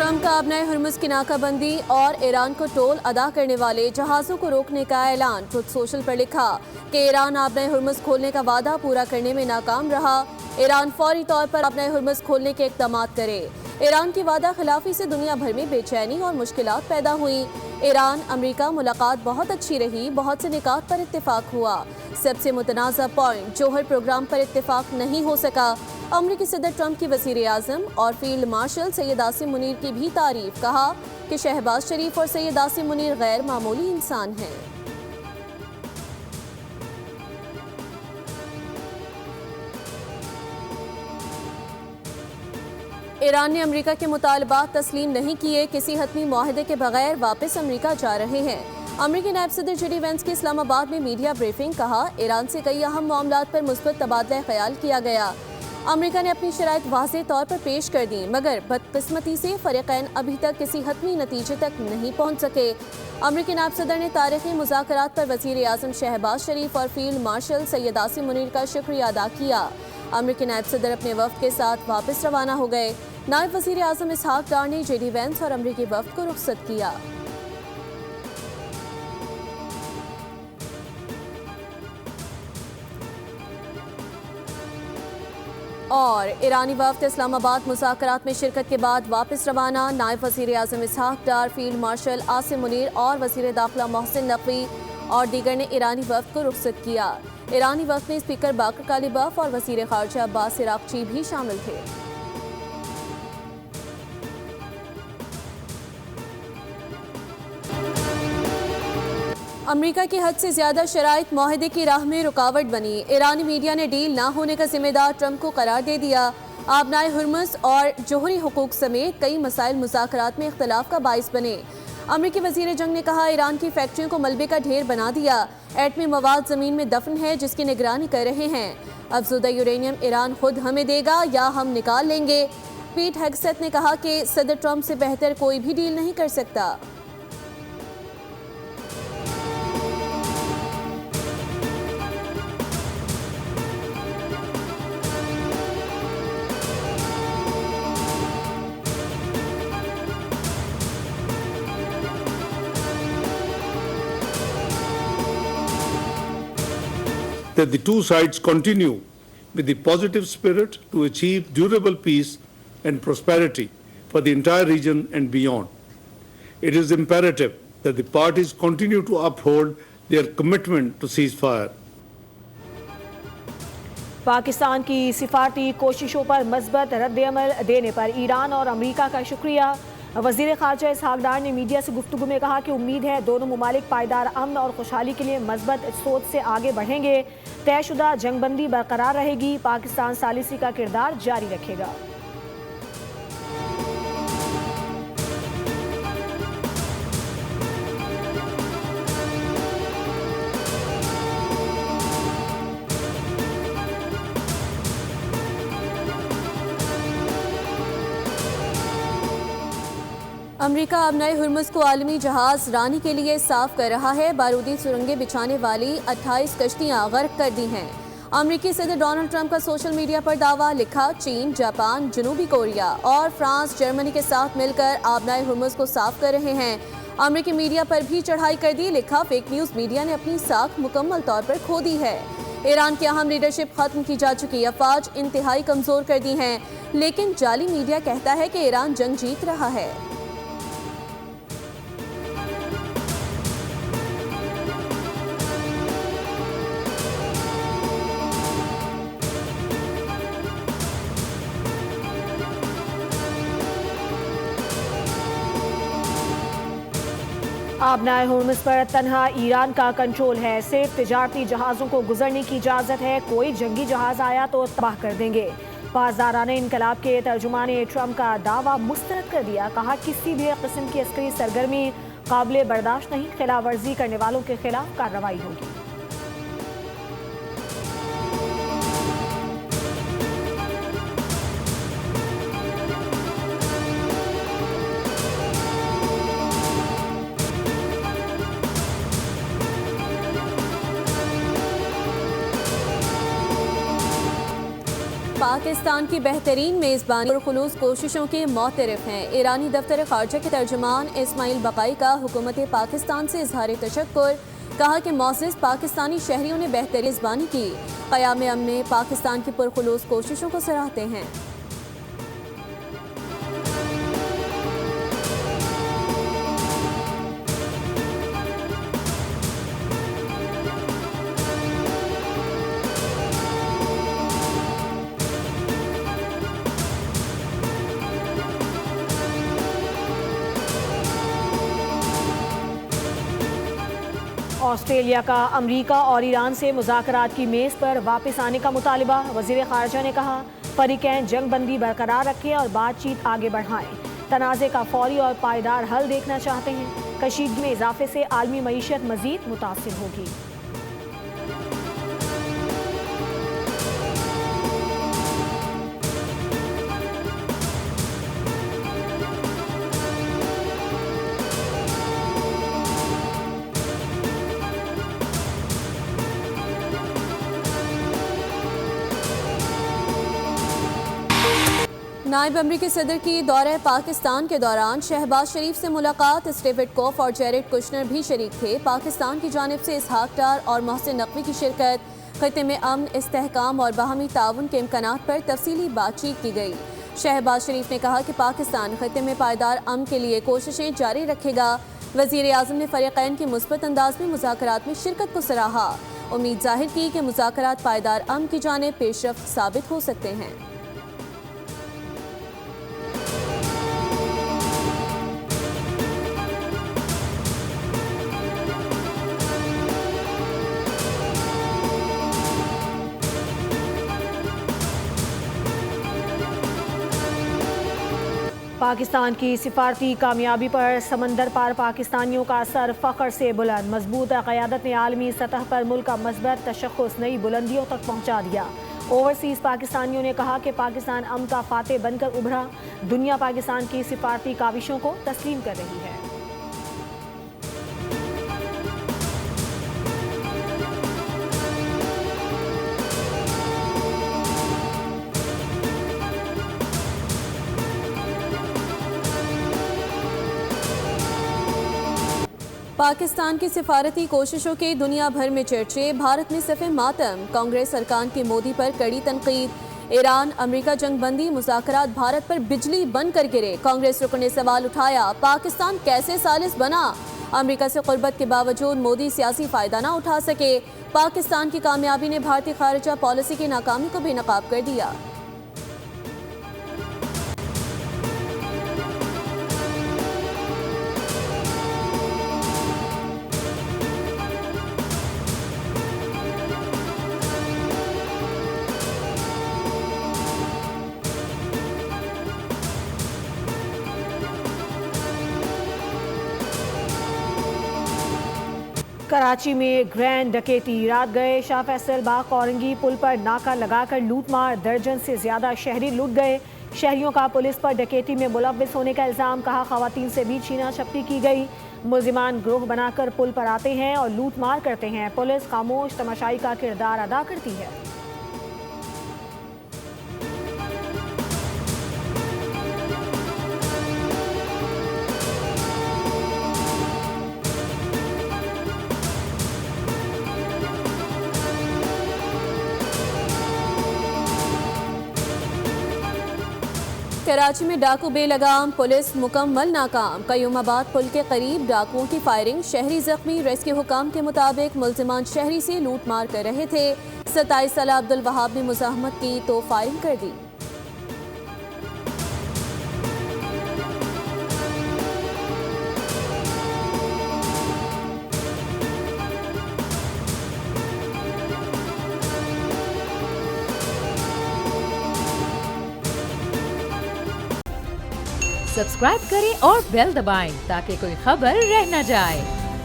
Trump का अब नए हुर्मुज़ की नाकाबंदी और ईरान को टोल अदा करने वाले जहाज़ों को रोकने का ऐलान। ट्रुथ सोशल पर लिखा कि ईरान अब नए हुर्मुज़ खोलने का वादा पूरा करने में नाकाम रहा। ईरान फौरी तौर पर अब नए हुर्मुज़ खोलने के इक़दाम करे। ईरान की वादा खिलाफी से दुनिया भर में बेचैनी और मुश्किलात पैदा हुई। ईरान अमेरिका मुलाकात बहुत अच्छी रही, बहुत से निकात पर इत्तेफाक हुआ। सबसे मुतनाज़ा पॉइंट जोहर प्रोग्राम पर इत्तेफाक नहीं हो सका। अमेरिकी सदर ट्रंप की वज़ीर आज़म और फील्ड मार्शल सैयद आसिम मुनीर की भी तारीफ, कहा कि शहबाज शरीफ और सैयद आसिम मुनीर गैर मामूली इंसान हैं। ईरान ने अमेरिका के मुतालबात तस्लीम नहीं किए, किसी हतमी मुआहदे के बगैर वापस अमेरिका जा रहे हैं। अमेरिकी नायब सदर जेडी वेंस की इस्लामाबाद में मीडिया ब्रीफिंग, कहा ईरान से कई अहम मामलात पर मुस्बत तबादला ख्याल किया गया। अमेरिका ने अपनी शराइत वाज़ेह तौर पर पेश कर दी, मगर बदकिस्मती से फरीक़ैन अभी तक किसी हतमी नतीजे तक नहीं पहुँच सके। अमेरिकी नायब सदर ने तारीखी मुज़ाकरात पर वज़ीर आज़म शहबाज शरीफ और फील्ड मार्शल सैयद आसिम मुनीर का शुक्रिया अदा किया। अमेरिकी नायब सदर अपने वफ़द के साथ वापस रवाना हो गए। नायब वज़ीर आज़म इसहाक डार ने जेडी वेंस और अमेरिकी वफ़द को रुखसत किया। और ईरानी वफ़द इस्लामाबाद मुज़ाकरात में शिरकत के बाद वापस रवाना। नायब वज़ीर आज़म इसहाक डार, फील्ड मार्शल आसिम मुनीर और वज़ीर दाखिला मोहसिन नकवी और दीगर ने ईरानी वफ़द को रुखसत किया। ईरानी वफ़द में स्पीकर बाकर कालिबाफ और वज़ीर ख़ारजा अब्बास इराक़ची भी शामिल थे। अमेरिका की हद से ज्यादा शराइत मुआहदे की राह में रुकावट बनी। ईरानी मीडिया ने डील ना होने का जिम्मेदार ट्रंप को करार दे दिया। आबनाए हुर्मुज़ और जोहरी हुकूक समेत कई मसाइल मुज़ाकरात में इख्तलाफ का बाइस बने। अमेरिकी वज़ीर जंग ने कहा ईरान की फैक्ट्रियों को मलबे का ढेर बना दिया। एटमी मवाद ज़मीन में दफन है जिसकी निगरानी कर रहे हैं। अफज़ुदा यूरेनियम ईरान खुद हमें देगा या हम निकाल लेंगे। पीट हेगसेथ ने कहा कि सदर ट्रंप से बेहतर कोई भी डील नहीं कर सकता। That the two sides continue with the positive spirit to achieve durable peace and prosperity for the entire region and beyond. It is imperative that the parties continue to uphold their commitment to ceasefire. Pakistan की सिफारती कोशिशों पर मज़बूत रद्द-ए-अमल देने पर Iran और America का शुक्रिया। वज़ीर ख़ारजा इसहाक डार ने मीडिया से गुफ्तगू में कहा कि उम्मीद है दोनों मुमालिक पायदार अमन और खुशहाली के लिए मज़बूत सोच से आगे बढ़ेंगे। तयशुदा जंगबंदी बरकरार रहेगी। पाकिस्तान सालिसी का किरदार जारी रखेगा। अमेरिका अब नए हुर्मुज़ को आलमी जहाज़ रानी के लिए साफ कर रहा है। बारूदी सुरंगें बिछाने वाली 28 कश्तियां गर्क कर दी हैं। अमेरिकी सदर डोनाल्ड ट्रंप का सोशल मीडिया पर दावा, लिखा चीन, जापान, जनूबी कोरिया और फ्रांस जर्मनी के साथ मिलकर आबनाए हुर्मुज़ को साफ कर रहे हैं। अमेरिकी मीडिया पर भी चढ़ाई कर दी, लिखा फेक न्यूज़ मीडिया ने अपनी साख मुकम्मल तौर पर खो दी है। ईरान की अहम लीडरशिप खत्म की जा चुकी, अफवाज इंतहाई कमज़ोर कर दी हैं, लेकिन जाली मीडिया कहता है कि ईरान जंग जीत रहा है। आबनाए हुर्मुज़ पर तन्हा ईरान का कंट्रोल है। सिर्फ तिजारती जहाज़ों को गुजरने की इजाज़त है। कोई जंगी जहाज़ आया तो तबाह कर देंगे। पासदाराने इनकलाब के तर्जुमान ने ट्रंप का दावा मुस्तरद कर दिया। कहा किसी भी किस्म की अस्करी सरगर्मी काबिल बर्दाश्त नहीं। खिलाफ वर्जी करने वालों के खिलाफ कार्रवाई होगी। पाक पाकिस्तान की बेहतरीन मेज़बानी और खुलूस कोशिशों के मोतरफ हैं। ईरानी दफ्तर ख़ारजा के तर्जुमान इस्माइल बकाई का हुकूमत पाकिस्तान से इजहार तशक्कुर, कहा कि मोअज़्ज़ज़ पाकिस्तानी शहरियों ने बेहतरीन मेज़बानी की। क़याम अमन में पाकिस्तान की पुरखुलूस कोशिशों को सराहते हैं। ऑस्ट्रेलिया का अमरीका और ईरान से मुज़ाकरात की मेज़ पर वापस आने का मुतालबा। वज़ीर ख़ारजा ने कहा, फ़रीक़ैन जंगबंदी बरकरार रखें और बातचीत आगे बढ़ाएं। तनाज़े का फौरी और पायदार हल देखना चाहते हैं। कशीदगी में इजाफे से आलमी मईशत मज़ीद मुतासिर होगी। नायब अमरीकी सदर की दौरे पाकिस्तान के दौरान शहबाज शरीफ से मुलाकात। स्टीव विटकॉफ और जेरेड कुशनर भी शरीक थे। पाकिस्तान की जानिब से इसहाक डार और मोहसिन नकवी की शिरकत। खित्ते में अमन, इस्तेहकाम और बाहमी ताउन के इम्कानात पर तफसीली बातचीत की गई। शहबाज शरीफ ने कहा कि पाकिस्तान खित्ते में पायदार अमन के लिए कोशिशें जारी रखेगा। वज़ीर आज़म ने फ़रीक़ैन की मुस्बत अंदाज में मुज़ाकरात में शिरकत को सराहा। उम्मीद जाहिर की कि मुज़ाकरात पायदार अमन की जानिब पेशरफ्त साबित हो सकते हैं। पाकिस्तान की सिफारती कामयाबी पर समंदर पार पाकिस्तानियों का सर फ़ख्र से बुलंद। मजबूत क़यादत ने आलमी सतह पर मुल्क का मज़बूत तशख़्ख़ुस नई बुलंदियों तक पहुँचा दिया। ओवरसीज़ पाकिस्तानियों ने कहा कि पाकिस्तान अमन का फ़ातेह बनकर उभरा। दुनिया पाकिस्तान की सिफारती काविशों को तस्लीम कर रही है। पाकिस्तान की सिफारती कोशिशों के दुनिया भर में चर्चे। भारत में सफ़े मातम। कांग्रेस अरकान की मोदी पर कड़ी तनकीद। ईरान अमरीका जंगबंदी मुज़ाकरात भारत पर बिजली बंद कर गिरे। कांग्रेस रुकन ने सवाल उठाया, पाकिस्तान कैसे सालिस बना? अमरीका से क़ुर्बत के बावजूद मोदी सियासी फ़ायदा ना उठा सके। पाकिस्तान की कामयाबी ने भारतीय ख़ारिजा पॉलिसी की नाकामी को बेनकाब कर दिया। कराची में ग्रैंड डकैती। रात गए शाह फैसल बाग औरंगी पुल पर नाका लगाकर लूटमार। दर्जन से ज्यादा शहरी लूट गए। शहरियों का पुलिस पर डकैती में मुलव्विस होने का इल्ज़ाम। कहा, खवातीन से भी छीना झपटी की गई। मुलजिमान ग्रोह बनाकर पुल पर आते हैं और लूटमार करते हैं। पुलिस खामोश तमाशाई का किरदार अदा करती है। कराची में डाकू बेलगाम, पुलिस मुकम्मल नाकाम। कयूमाबाद पुल के करीब डाकुओं की फायरिंग, शहरी जख्मी। रेस्क्यू हुकाम के मुताबिक मुलजिमान शहरी से लूट मार कर रहे थे। 27 साला अब्दुल वहाब ने मुज़ाहमत की तो फायरिंग कर दी। सब्सक्राइब करें और बेल दबाएं ताकि कोई खबर रह न जाए।